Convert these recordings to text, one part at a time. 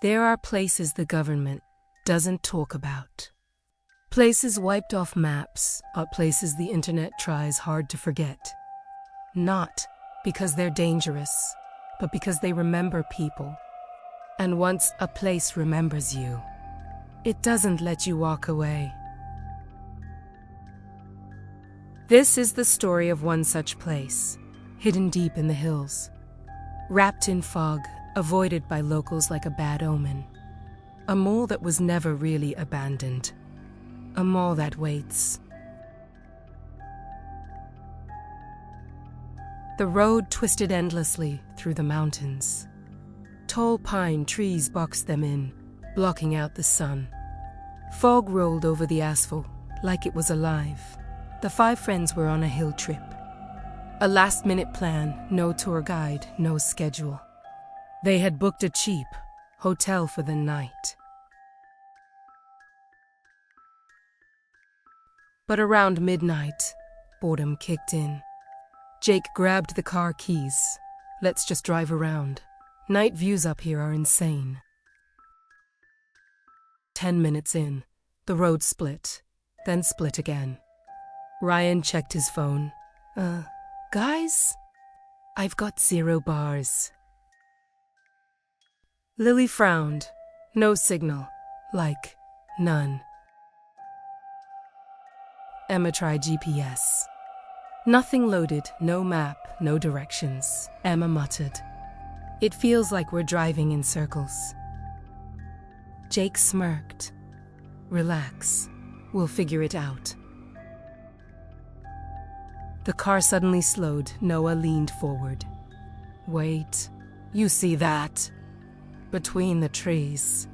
There are places the government doesn't talk about. Places wiped off maps are places the internet tries hard to forget. Not because they're dangerous, but because they remember people. And once a place remembers you, it doesn't let you walk away. This is the story of one such place, hidden deep in the hills, wrapped in fog, avoided by locals like a bad omen. A mall that was never really abandoned. A mall that waits. The road twisted endlessly through the mountains. Tall pine trees boxed them in, blocking out the sun. Fog rolled over the asphalt like it was alive. The 5 friends were on a hill trip. A last-minute plan, no tour guide, no schedule. They had booked a cheap hotel for the night. But around midnight, boredom kicked in. Jake grabbed the car keys. Let's just drive around. Night views up here are insane. 10 minutes in, the road split, then split again. Ryan checked his phone. Guys? I've got 0 bars. Lily frowned. No signal. Like, none. Emma tried GPS. Nothing loaded, no map, no directions. Emma muttered. It feels like we're driving in circles. Jake smirked. Relax. We'll figure it out. The car suddenly slowed. Noah leaned forward. Wait. You see that? Between the trees.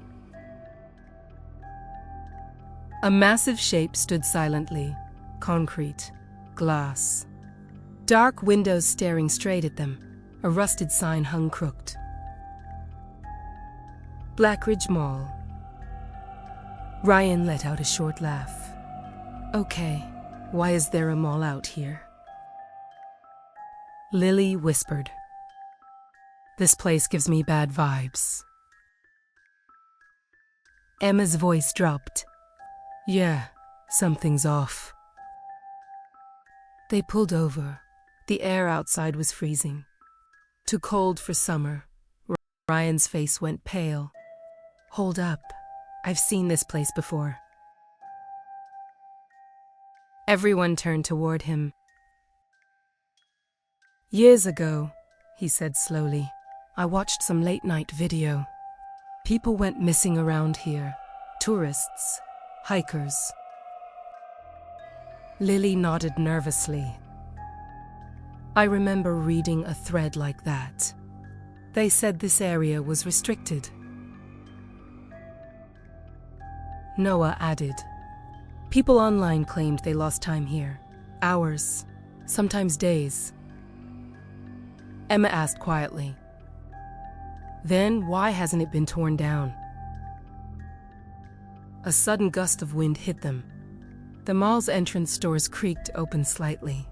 A massive shape stood silently. Concrete. Glass. Dark windows staring straight at them. A rusted sign hung crooked. Blackridge Mall. Ryan let out a short laugh. Okay, why is there a mall out here? Lily whispered. This place gives me bad vibes. Emma's voice dropped. Yeah, something's off. They pulled over. The air outside was freezing. Too cold for summer. Ryan's face went pale. Hold up. I've seen this place before. Everyone turned toward him. Years ago, he said slowly, I watched some late-night video. People went missing around here. Tourists. Hikers. Lily nodded nervously. I remember reading a thread like that. They said this area was restricted. Noah added. People online claimed they lost time here. Hours. Sometimes days. Emma asked quietly. Then why hasn't it been torn down? A sudden gust of wind hit them. The mall's entrance doors creaked open slightly.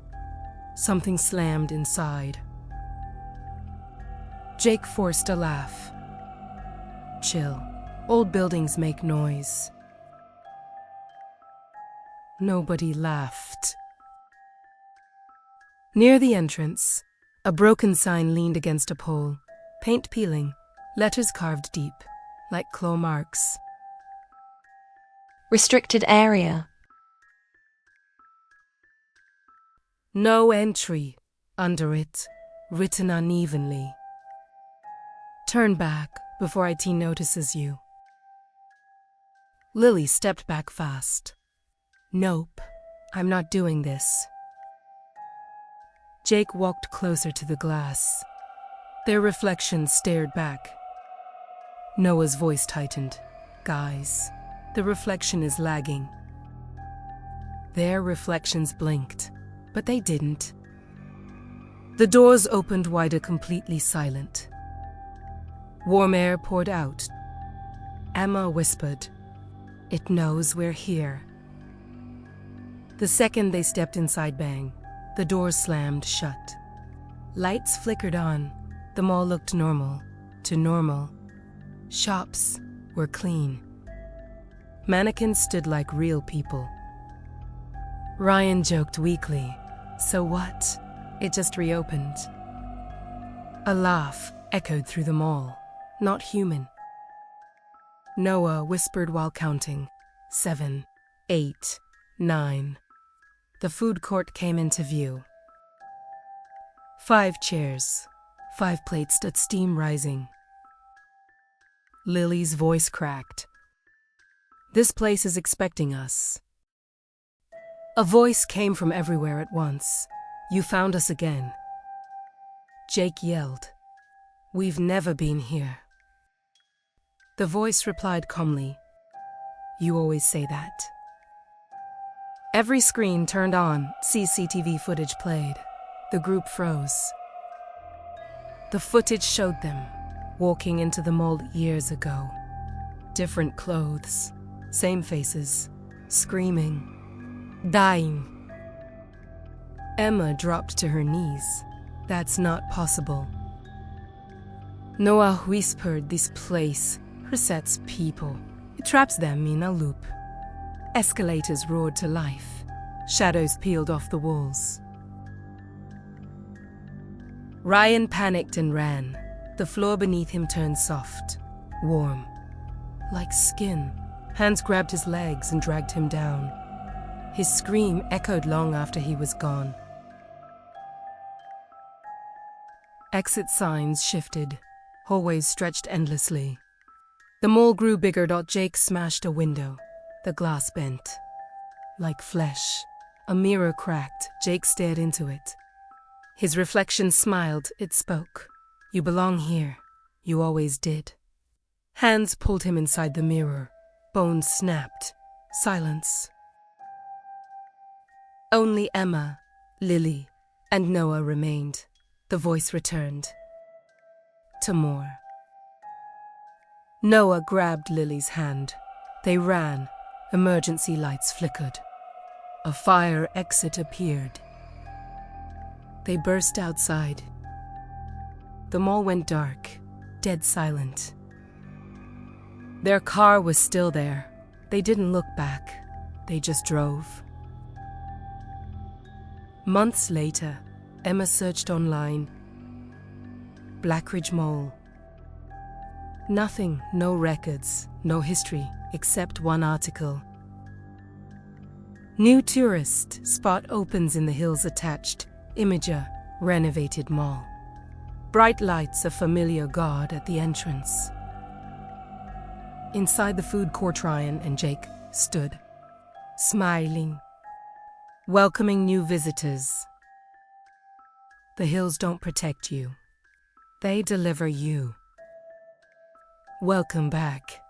Something slammed inside. Jake forced a laugh. Chill. Old buildings make noise. Nobody laughed. Near the entrance, a broken sign leaned against a pole, paint peeling, letters carved deep, like claw marks. Restricted area. No entry, under it, written unevenly. Turn back before IT notices you. Lily stepped back fast. Nope, I'm not doing this. Jake walked closer to the glass. Their reflections stared back. Noah's voice tightened. Guys, the reflection is lagging. Their reflections blinked, but they didn't. The doors opened wider, completely silent. Warm air poured out. Emma whispered, "It knows we're here." The second they stepped inside, bang, the doors slammed shut. Lights flickered on. The mall looked normal, too normal. Shops were clean. Mannequins stood like real people. Ryan joked weakly, "So what? It just reopened." A laugh echoed through the mall. Not human. Noah whispered while counting. 7, 8, 9. The food court came into view. 5 chairs, 5 plates stood, steam rising. Lily's voice cracked. "This place is expecting us." A voice came from everywhere at once. "You found us again." Jake yelled, "We've never been here." The voice replied calmly, "You always say that." Every screen turned on, CCTV footage played. The group froze. The footage showed them walking into the mall years ago. Different clothes, same faces, screaming, dying. Emma dropped to her knees. "That's not possible." Noah whispered, "This place resets people. It traps them in a loop." Escalators roared to life. Shadows peeled off the walls. Ryan panicked and ran. The floor beneath him turned soft, warm, like skin. Hands grabbed his legs and dragged him down. His scream echoed long after he was gone. Exit signs shifted. Hallways stretched endlessly. The mall grew bigger. Jake smashed a window. The glass bent. Like flesh. A mirror cracked. Jake stared into it. His reflection smiled. It spoke. "You belong here. You always did." Hands pulled him inside the mirror. Bones snapped. Silence. Only Emma, Lily, and Noah remained. The voice returned. To more. Noah grabbed Lily's hand. They ran. Emergency lights flickered. A fire exit appeared. They burst outside. The mall went dark, dead silent. Their car was still there. They didn't look back. They just drove. Months later, Emma searched online. Blackridge Mall. Nothing, no records, no history, except one article. New tourist spot opens in the hills attached. Imager, renovated mall. Bright lights, a familiar guard at the entrance. Inside the food court, Ryan and Jake stood, smiling, welcoming new visitors. The hills don't protect you. They deliver you. Welcome back.